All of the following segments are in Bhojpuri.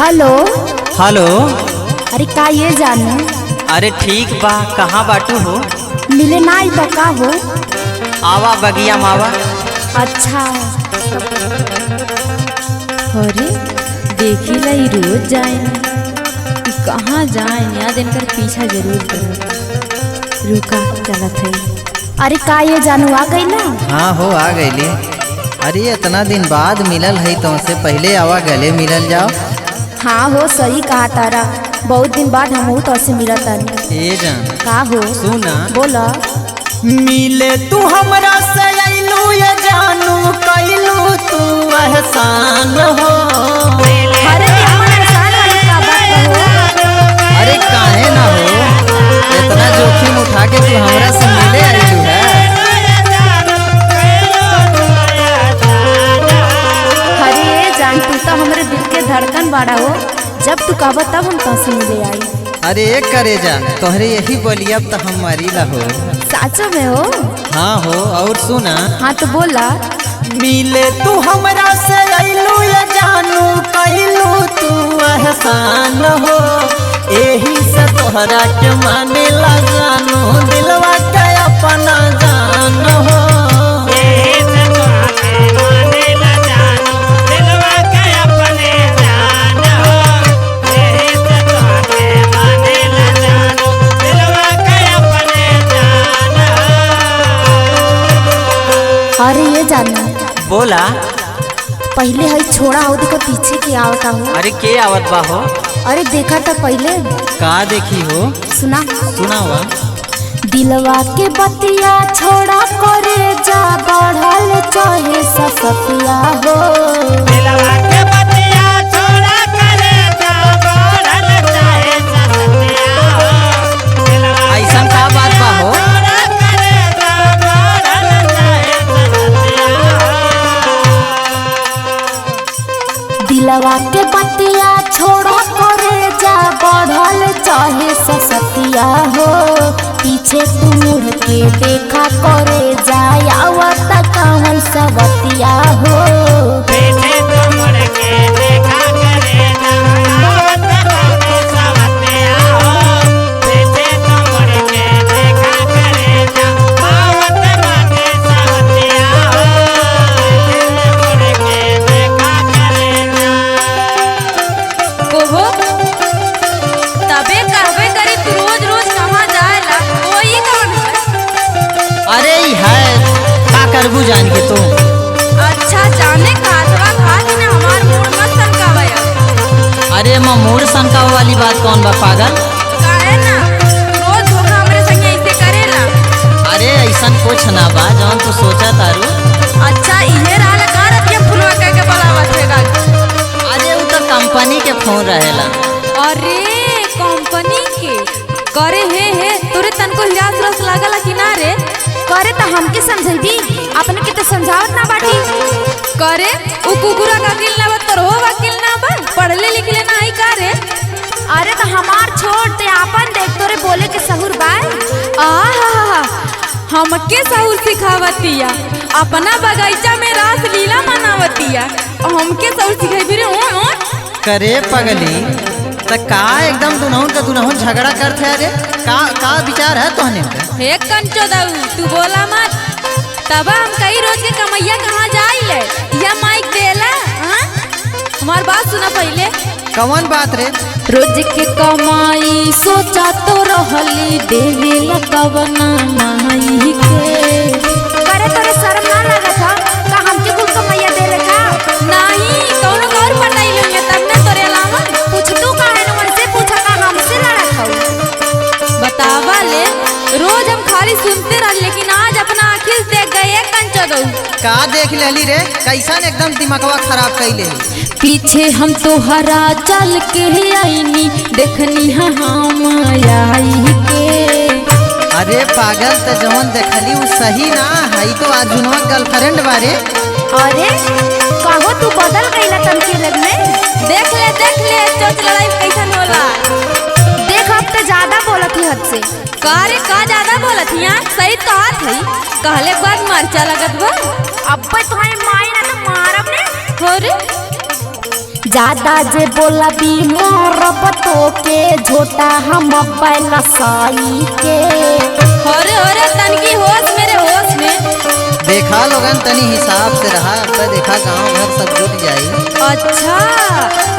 हेलो। हेलो। अरे का ये जानू? अरे ठीक बा, कहाँ बाटू हो? मिले ना आई तो का हो? आवा बगिया मावा। अच्छा। अरे देखी लाई रोज जाए कहाँ जाए याद इनकर पीछा जरूर कर रुका चलत है। अरे का ये जानू आ गई ना? हाँ हो आ गईली। अरे इतना दिन बाद मिलल है तो से पहले आवा गले मिलल जाओ। हाँ हो सही कहा तारा, बहुत दिन बाद हम तो से मिला तानी। ए जान का हो? सुना बोला। मिले तू हमरा से आइलू ये जानू कैलू तू एहसान हो। अरे हमारा एहसान वाली का बात हो? अरे काहे ना हो, इतना जोखिम उठा के तू हमरा से मिले आइलू है। अरे ये जान तू तो हमारे दिल के धड़कन बाड़ा हो, जब तू कहबो तब हम तो से मिले आई। अरे एक करे जान तोहरे यही बोलिया तो हमारी ला हो। साचो में हो? हाँ हो। और सुना। हाँ तो बोला। मिले तू हमरा से आइलू ये जानू कैलू तू एहसान हो। एही से तोहरा के माने ला जानू दिलवा के अपना जान हो। अरे ये जानना बोला। पहले है छोड़ा हो, देखो पीछे के आवता हो। अरे के आवत बा हो? अरे देखा था पहले। का देखी हो? सुना। सुनावा। दिलवा के बतिया छोड़ा करे जा, बढ़ल चाहे ससतिया हो। दिलवा के बतिया छोड़ा करे जा, बढ़ल चाहे ससतिया हो। ऐसा का बात बा हो? दिलवा के बतिया छोड़ा करे जा, बढ़ल चाहे ससतिया हो। पीछे तू मुड़ के देखा करे जा, आवत कौन सवतिया हो। पीछे तो मुड़ के देखा करे जा, आवत कौन सवतिया हो। पीछे तो मुड़ के देखा करे जा, आवत कौन सवतिया हो। मुड़ के देखा करे जा। ओहो तबे कहबे करी तू रोज रोज कहाँ जाएला, कोई कौन है? अरे ई है का करबू जान के तू। अच्छा जाने खासवा खा कि ना हमार मूड मत सनकावया। अरे माँ मूड सनका वाली बात कौन बा पागल? काहे ना रोज धोखा हमरे संगे ऐसे करेला। अरे ऐसा कुछ ना बा जौन तू सोचा तारू। अच्छा इहे रहल का रतिया फुलवा कह के बोलावत है गाल। अरे वो तो कंपनी के फोन रहेला। अरे कंपनी के करे हे तोरे तनको हिलास रस लागला कि ना रे? करे तो हमके समझेबी, अपने के तो समझावत ना बाटी। करे उ कुकुरा का वकील ना बा, तोर हो वकील ना बा, पढ़ले लिखले ना आई का रे? अरे तो हमार छोड़ दे, अपन देख तोरे बोले के सहूर बाय। आहा हमके सहूर सिखावतिया, अपना बगीचा में रास लीला मनावतिया, हमके सहूर सिखाई रे। ओ करे पगली तो का एकदम दुनहुन झगड़ा करते। अरे का विचार है तोहने? हे कंचो दाऊ तू बोला मत, तब हम कई रोज के कमैया कहाँ जाइले या माइक देला। हाँ हमार बात सुना पहले। कौन बात रे? रोज के कमाई सोचा तो रहली देवे लकवना माई के। करे तोरे शर्म ना लगा था का हमके कुल कमैया दे का? नहीं कौनो और पटाई लेंगे तब ने तोरे अलावा पूछ तू काहे न उनसे पूछा का हमसे लड़ा खाऊ? बतावा ले। रोज हम खाली सुनते रह, लेकिन आज अपना आँखिल देख गए कंचो दाऊ। का देख लेली रे? कैसन एकदम दिमागवा खराब कैले। पीछे हम तोहरा चल के आईनी, देखनी हम आई के। अरे पागल तो जवन देखली वो सही ना है, तो अर्जुनवा गर्लफ्रेंड बारे। अरे कहो तू बदल गईला तनके लग में। देख ले चोच लड़ाई कैसन होला। देख अब तो ज्यादा बोलत ही हद से। का ज्यादा बोलत हिया? सही तो हाथ है, कहले के बाद मरचा लगत बा। अब तुम्हारी माई ना तो मारब ने। हो रे ज्यादा जे बोला भी मोरब तो के झोटा हम बैल साई के। अरे अरे तनकी होश मेरे होश में। देखा लोगन तनी हिसाब से रहा, अब तो देखा गांव घर सब जुट जाई। अच्छा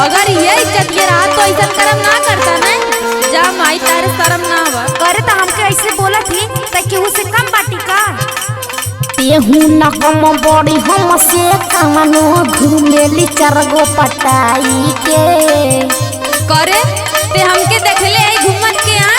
अगर ये इज्जत के रहा तो ऐसा कर्म ना करता ना। जा माई तारे शर्म ना आवा। करे तो हमके ऐसे बोला थी त केहू से कम बाटी का। तेहू न हम बड़ी हम से कमनो घूमेली चरगो पटाई के। करे ते हमके देखले आई घूमन के आ।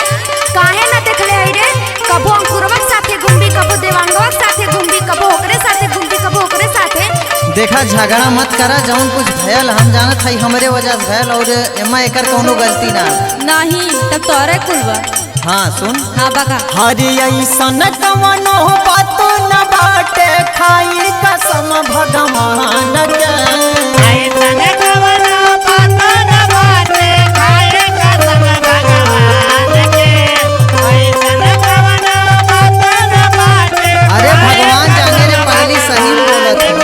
काहे ना देखले आई रे, कबो अंकुरवा के साथे घूमबी, कबो देवांगवा के साथे घूमबी, कबो ओकरे साथे घूमबी, कबो ओकरे साथे। देखा झगड़ा मत करा, जौन कुछ भयल हम जानत हई हमरे वजह से भयल और एमा एकर कोनो गलती ना। नहीं तब तोरे कुलवा। हाँ सुन। हाँ बका। हरि ऐसन कवनो बातो न बाटे, खाई कसम भगवान के। ऐसन कवनो बातो न बाटे, खाए कसम भगवान के। ऐसन कवनो बातो न बाटे। अरे भगवान जाने रे पहली सही बोलत हूँ।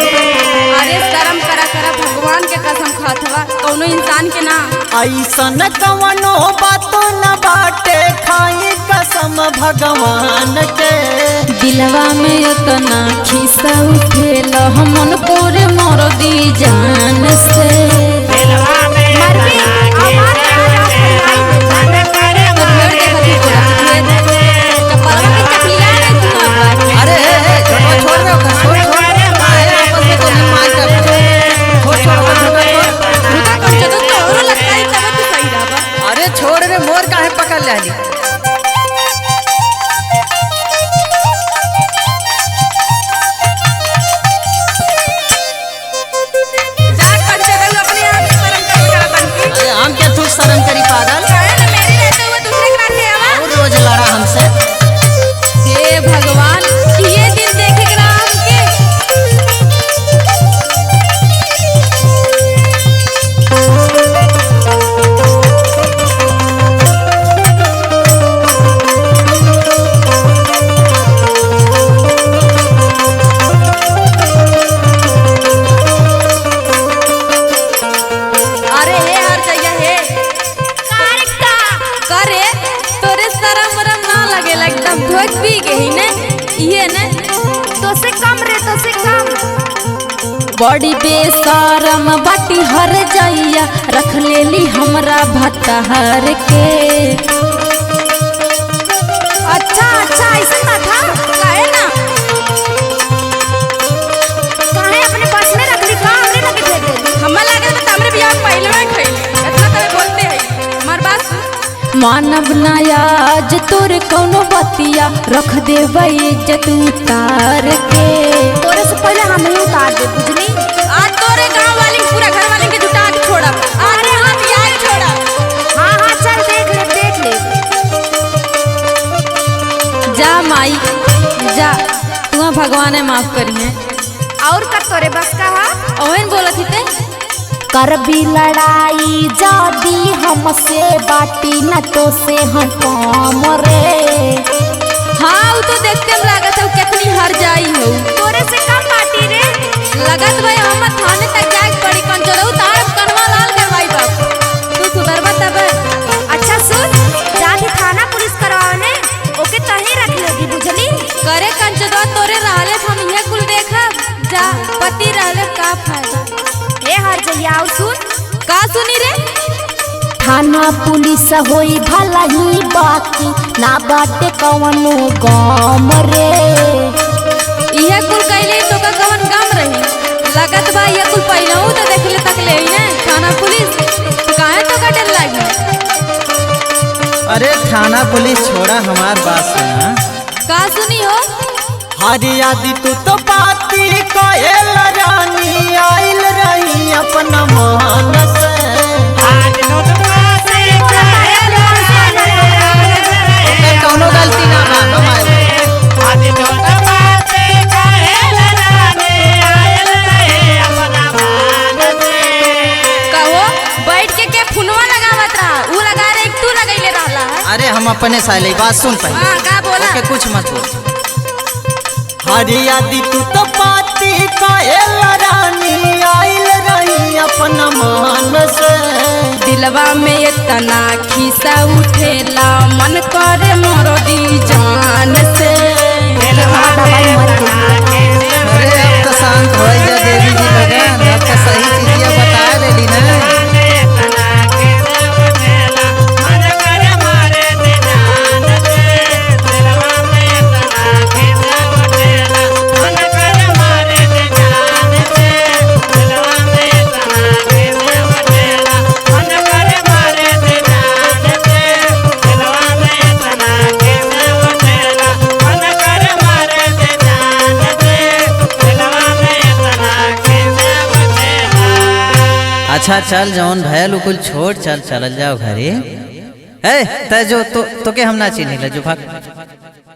अरे शर्म करा करा, भगवान के कसम खात हवा कौनो इंसान के ना। ऐसन कवनो बातो न बाटे, खाई कसम भगवान के। दिलवा में उतना खिस्सा उठेल हमन पूरे मोर दी जान से। दिलवा में मरबी आवाज आ रहा मन करे तो ढेर देखत ही बोला ढेर कपड़वा के चकलिया नहीं तू अब। अरे छोड़ छोड़ दे ओकर, छोड़ छोड़। अरे आपस में कोई मार कर छोड़ छोड़ ओकर, छोड़। रुका कम से तो तोरो लगता है तब तू सही रहबा। अरे छोड़ रे, मोर काहे पकड़ लेली। जा कर से दल अपने आप शर्म करा बनकी। अरे हम क्या तू शर्म करी पागल। काहे ना मेरी रहते हुए दूसरे के रात आवा। और रोज लड़ा हमसे। हे भगवान ये दिन देखे के राम के। अरे हे हर जगह हे करे तोरे शरम वरम ना लगे एकदम धोख पी गई ने ये ने तो से कम रे, तो से कम। बड़ी बेशरम बाटी हर जइया रख लेली हमरा भतहर के। अच्छा अच्छा ऐसा ना था। काहे ना काहे अपने पास में रख ली का, हमरे लगे दे दे। हमरा लगे तो हमरे बियाह पहले में खइली इतना तले बोलते है हमार बात। मानव नायाज तोर कौनो बतिया रख देबै इज्जत उतार के। तोरे से पहले हम ही उतार दे, बुझली। आज तोरे गांव वाली पूरा घर वाले के जुटा के छोड़ा। अरे हम यार छोड़ा। हाँ हाँ चल देख ले, देख ले। जा माई जा, तू भगवान माफ करिए। और कर तोरे बस का हा? ओहन बोलत हिते कर भी लड़ाई जादी हमसे बाटी न तो से हम काम रे। हाँ वो तो देखते में लागत है कितनी हर जाई हो। तोरे से कम बाटी रे। लगत भाई हम थाने तक जाए पड़ी कौन चलो तार कनवा लाल करवाई बाप। तू सुधर तब। अच्छा सुन, जाके थाना पुलिस करवाने ओके तही रख लेगी, बुझली। करे कंचदवा तोरे रहले हम ये कुल देखा जा पति रहले का फायदा। ए हर जइया और सुन। का सुनी रे। थाना पुलिस होई भला ही बाकी ना बाटे कवनो गम रे। इहे कुल कैले तो का कवन गम रही। लगत बा ये कुल पहिलहू तो देखले तक ले ही ने थाना पुलिस तो काहे तो का डर लागी। अरे थाना पुलिस छोड़ा, हमार बात सुना। का सुनी हो। हरि आदि तू तो पाती कहेल रानी, आइल रही अपना मान से। आज नुतवा से कहेला ओकर कौनो गलती ना बा हमारे। आज नुतवा से कहेला रानी, आयल रहे अपना मान से। कहो बैठ के फुनवा लगावत रहा ऊ लगा रे तू लगैले रहला है। अरे हम अपने साले बात सुन पहले। हां का बोला। ओके कुछ मत बोल। हरि आदि तू तो पाती कहेल रानी, आइल रही अपना मान दिलवा में इतना खिसा उठेला मन करे मोर दी जान से। अरे अब तो शांत हो जा देवी जी लगन, अब तो सही चीजिया बता लेली ना। अच्छा चल जौन भैल कुल छोड़, चल चल जाओ घरे। ए तय जो तो के हम ना चिन्हिला जो भाग।